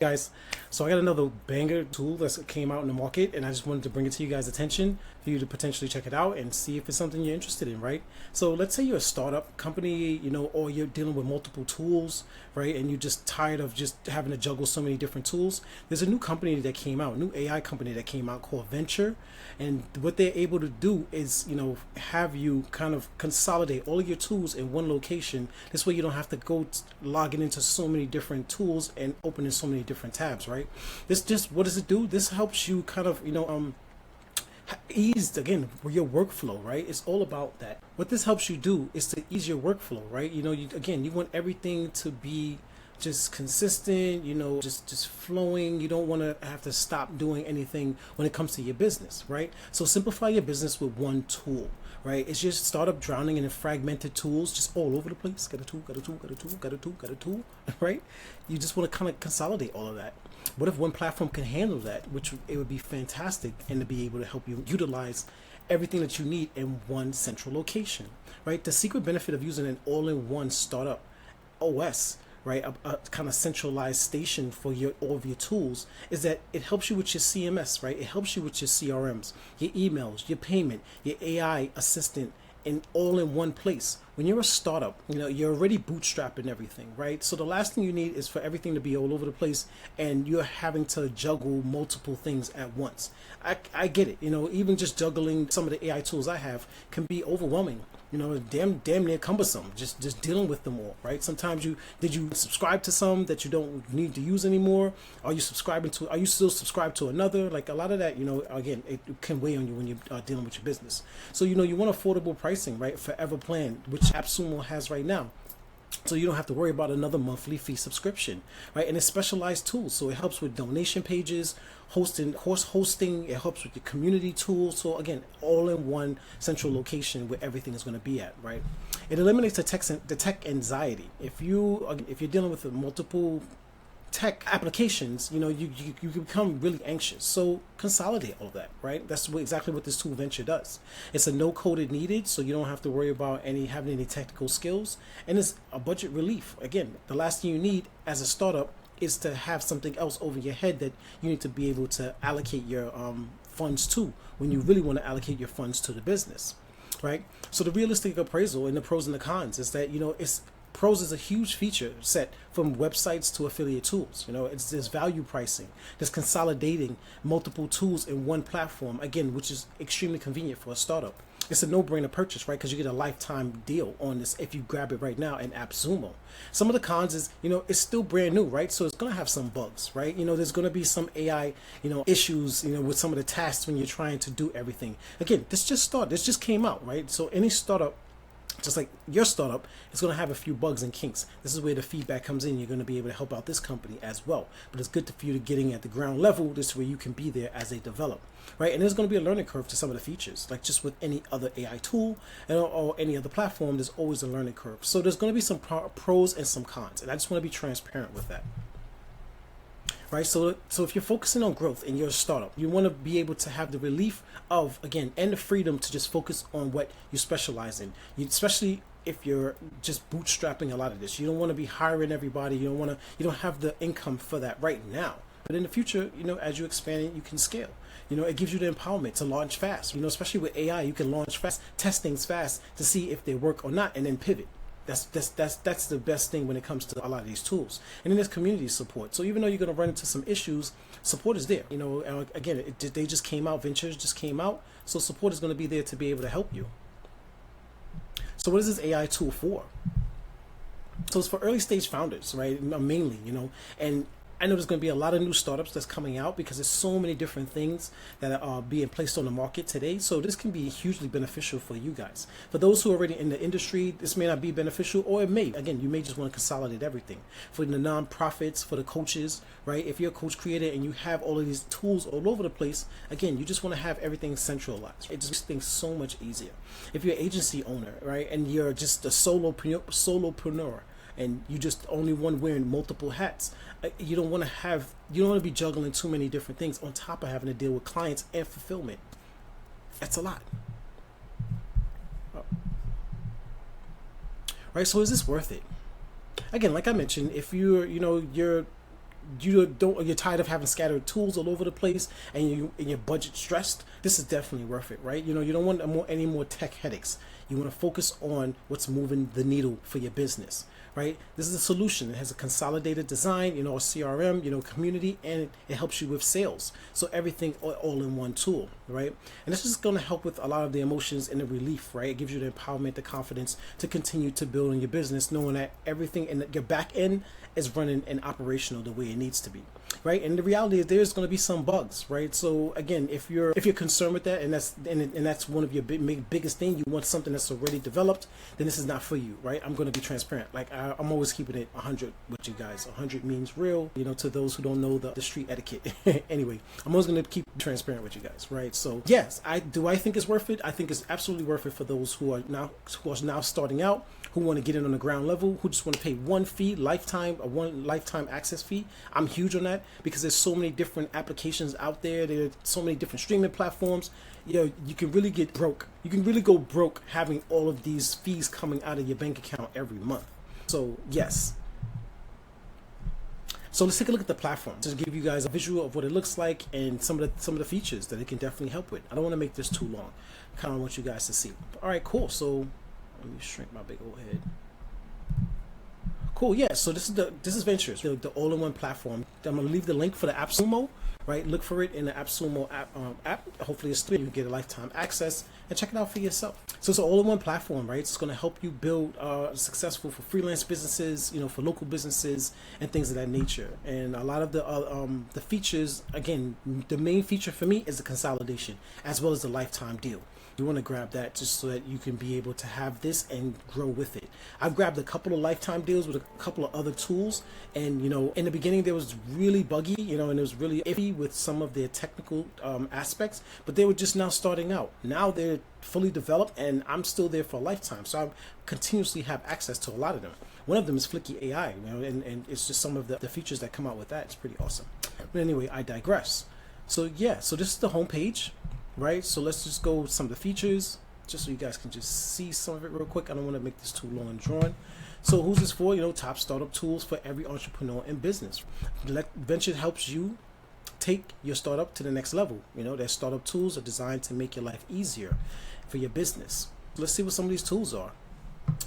Guys, so I got another banger tool that came out in the market, and I just wanted to bring it to you guys' attention for you to potentially check it out and see if it's something you're interested in, right? So let's say you're a startup company, or you're dealing with multiple tools, right? And you're just tired of just having to juggle so many different tools. There's a new company that came out, a new AI company that came out called Venture, and what they're able to do is, have you kind of consolidate all of your tools in one location. This way you don't have to go logging into so many different tools and opening so many different tabs, right? This just, what does it do? This helps you kind of, ease again your workflow, right? It's all about that. What this helps you do is to ease your workflow, right? You want everything to be just consistent, just flowing. You don't want to have to stop doing anything when it comes to your business, right? So simplify your business with one tool, right? It's just startup drowning in fragmented tools just all over the place. Got a tool, got a tool, got a tool, got a tool, got a tool, right? You just want to kind of consolidate all of that. What if one platform can handle that? Which it would be fantastic, and to be able to help you utilize everything that you need in one central location, right? The secret benefit of using an all-in-one startup OS, right, a kind of centralized station for all of your tools, is that it helps you with your CMS, right? It helps you with your CRMs, your emails, your payment, your AI assistant, and all in one place. When you're a startup, you're already bootstrapping everything, right? So the last thing you need is for everything to be all over the place, and you're having to juggle multiple things at once. I get it. Even just juggling some of the AI tools I have can be overwhelming. Damn near cumbersome. Just dealing with them all, right? Sometimes did you subscribe to some that you don't need to use anymore? Are you still subscribed to another? Like a lot of that, again, it can weigh on you when you're dealing with your business. So you want affordable pricing, right? Forever Plan, which AppSumo has right now. So you don't have to worry about another monthly fee subscription, right? And it's specialized tools, so it helps with donation pages, course hosting. It helps with your community tools. So again, all in one central location where everything is going to be at, right? It eliminates the tech anxiety. If you're dealing with multiple tech applications, you become really anxious. So consolidate all of that, right? That's exactly what this tool Venture does. It's a no code needed, so you don't have to worry about having any technical skills, and it's a budget relief. Again, the last thing you need as a startup is to have something else over your head that you need to be able to allocate your funds to when you really want to allocate your funds to the business, right? So the realistic appraisal and the pros and the cons is that Pros is a huge feature set from websites to affiliate tools. There's value pricing, there's consolidating multiple tools in one platform, again, which is extremely convenient for a startup. It's a no-brainer purchase, right? Because you get a lifetime deal on this if you grab it right now in AppSumo. Some of the cons is, it's still brand new, right? So it's going to have some bugs, right? There's going to be some AI, issues, with some of the tasks when you're trying to do everything. Again, this just came out, right? So any startup, just like your startup, it's going to have a few bugs and kinks. This is where the feedback comes in. You're going to be able to help out this company as well. But it's good for you to getting at the ground level. This is where you can be there as they develop, right? And there's going to be a learning curve to some of the features, like just with any other AI tool or any other platform. There's always a learning curve. So there's going to be some pros and some cons, and I just want to be transparent with that. Right, so if you're focusing on growth in your startup, you want to be able to have the relief of, again, and the freedom to just focus on what you specialize in. Especially if you're just bootstrapping a lot of this, you don't want to be hiring everybody. You don't have the income for that right now. But in the future, as you expand it, you can scale. It gives you the empowerment to launch fast. Especially with AI, you can launch fast, test things fast to see if they work or not, and then pivot. That's the best thing when it comes to a lot of these tools. And then there's community support. So even though you're going to run into some issues, support is there. Again, they just came out. Venturz just came out. So support is going to be there to be able to help you. So what is this AI tool for? So it's for early stage founders, right? Mainly, and I know there's going to be a lot of new startups that's coming out because there's so many different things that are being placed on the market today. So this can be hugely beneficial for you guys. For those who are already in the industry, this may not be beneficial, or it may. Again, you may just want to consolidate everything. For the nonprofits, for the coaches, right? If you're a coach creator and you have all of these tools all over the place, again, you just want to have everything centralized. It just makes things so much easier. If you're an agency owner, right, and you're just a solopreneur, and you just only one wearing multiple hats, you don't want to be juggling too many different things on top of having to deal with clients and fulfillment. That's a lot. Right? So is this worth it? Again, like I mentioned, if you're you're tired of having scattered tools all over the place, and your budget stressed, this is definitely worth it, right? You don't want any more tech headaches. You want to focus on what's moving the needle for your business, right? This is a solution. It has a consolidated design, a CRM, community, and it helps you with sales. So everything all in one tool, right? And this is going to help with a lot of the emotions and the relief, right? It gives you the empowerment, the confidence to continue to build on your business, knowing that everything in your back end is running and operational the way it needs to be, right? And the reality is there's going to be some bugs, right? So again, if you're concerned with that, and that's one of your biggest thing, you want something that's already developed, then this is not for you, right? I'm going to be transparent. Like I'm always keeping it 100 with you guys. 100 means real, to those who don't know the street etiquette. Anyway, I'm always going to keep transparent with you guys, right? So yes, I think it's worth it. I think it's absolutely worth it for those who are now starting out, who want to get in on the ground level, who just want to pay one lifetime access fee. I'm huge on that because there's so many different applications out there. There's so many different streaming platforms. You can really get broke. You can really go broke having all of these fees coming out of your bank account every month. So yes. So let's take a look at the platform to give you guys a visual of what it looks like and some of the features that it can definitely help with. I don't want to make this too long. I kind of want you guys to see. All right, cool. So let me shrink my big old head. Cool, yeah. So this is Venturz, the all-in-one platform. I'm gonna leave the link for the AppSumo, right? Look for it in the AppSumo app. Hopefully it's free. You can get a lifetime access and check it out for yourself. So it's an all-in-one platform, right? It's gonna help you build successful for freelance businesses, for local businesses and things of that nature. And a lot of the features, again, the main feature for me is the consolidation as well as the lifetime deal. You want to grab that just so that you can be able to have this and grow with it. I've grabbed a couple of lifetime deals with a couple of other tools, and in the beginning there was really buggy, and it was really iffy with some of their technical aspects, but they were just now starting out. Now they're fully developed, and I'm still there for a lifetime, so I continuously have access to a lot of them. One of them is Flicky AI, and it's just some of the features that come out with that. It's pretty awesome. But anyway, I digress. So yeah, so this is the home page. Right, so let's just go with some of the features, just so you guys can just see some of it real quick. I don't want to make this too long and drawn. So who's this for? Top startup tools for every entrepreneur in business. Venturz helps you take your startup to the next level. Their startup tools are designed to make your life easier for your business. Let's see what some of these tools are.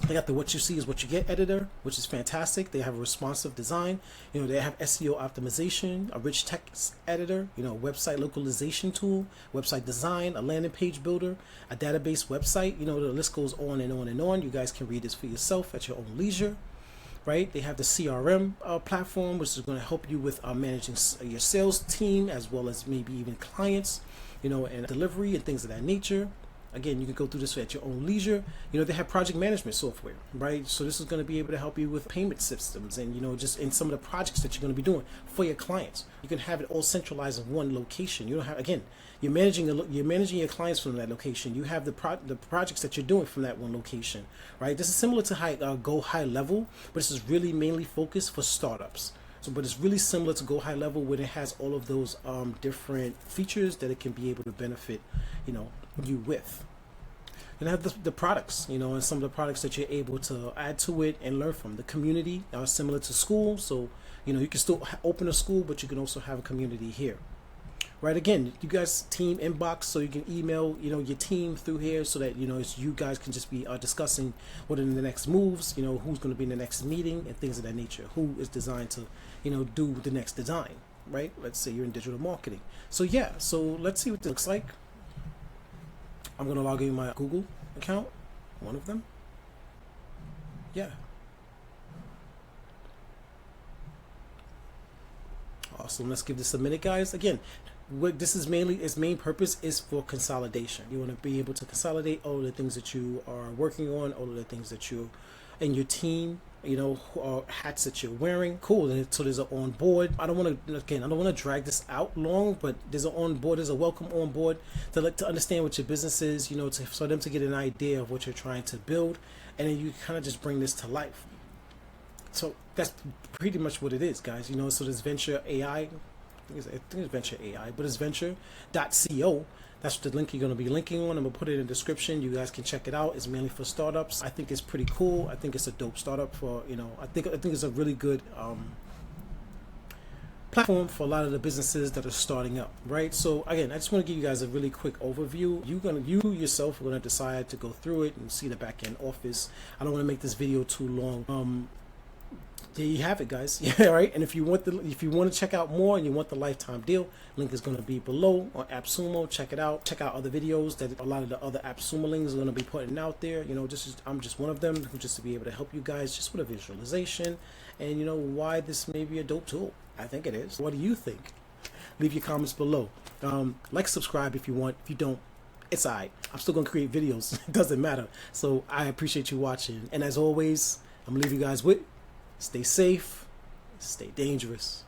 They got the what you see is what you get editor, which is fantastic. They have a responsive design. They have SEO optimization, a rich text editor, website localization tool, website design, a landing page builder, a database website. The list goes on and on and on. You guys can read this for yourself at your own leisure. Right? They have the CRM platform, which is going to help you with managing your sales team as well as maybe even clients, and delivery and things of that nature. Again, you can go through this at your own leisure. They have project management software, right? So this is going to be able to help you with payment systems and, just in some of the projects that you're going to be doing for your clients. You can have it all centralized in one location. You don't have, again, you're managing your clients from that location. You have the projects that you're doing from that one location, right? This is similar to Go High Level, but this is really mainly focused for startups. So, but it's really similar to Go High Level, where it has all of those different features that it can be able to benefit, you with. And have the products, and some of the products that you're able to add to it and learn from. The community are similar to school, so you can still open a school, but you can also have a community here. Right, again, you guys team inbox, so you can email your team through here, so that you guys can just be discussing what are the next moves, who's going to be in the next meeting and things of that nature, who is designed to do the next design. Right, let's say you're in digital marketing. So yeah, so let's see what this looks like. I'm going to log in my Google account, one of them. Yeah. Awesome. Let's give this a minute, guys. Again, what this is mainly, its main purpose is for consolidation. You want to be able to consolidate all of the things that you are working on, all of the things that you and your team, hats that you're wearing. Cool. So there's an on board. I don't want to drag this out long, but there's an on board, there's a welcome on board to understand what your business is, for them to get an idea of what you're trying to build, and then you kind of just bring this to life. So that's pretty much what it is, guys. So there's Venture AI. I think it's Venture AI, but it's venture.co. That's the link you're going to be linking on. I'm going to put it in the description. You guys can check it out. It's mainly for startups. I think it's pretty cool. I think it's a dope startup for, I think it's a really good platform for a lot of the businesses that are starting up, right? So again, I just want to give you guys a really quick overview. You yourself are gonna decide to go through it and see the back end office. I don't want to make this video too long. There you have it, guys. Yeah, right. And if you want to check out more and you want the lifetime deal, link is going to be below on AppSumo. Check it out. Check out other videos that a lot of the other AppSumo links are going to be putting out there. You know, I'm just one of them, just to be able to help you guys just with a visualization and you know why this may be a dope tool. I think it is. What do you think? Leave your comments below. Like, subscribe if you want. If you don't, it's alright. I'm still going to create videos. It doesn't matter. So I appreciate you watching. And as always, I'm going to leave you guys with: stay safe, stay dangerous.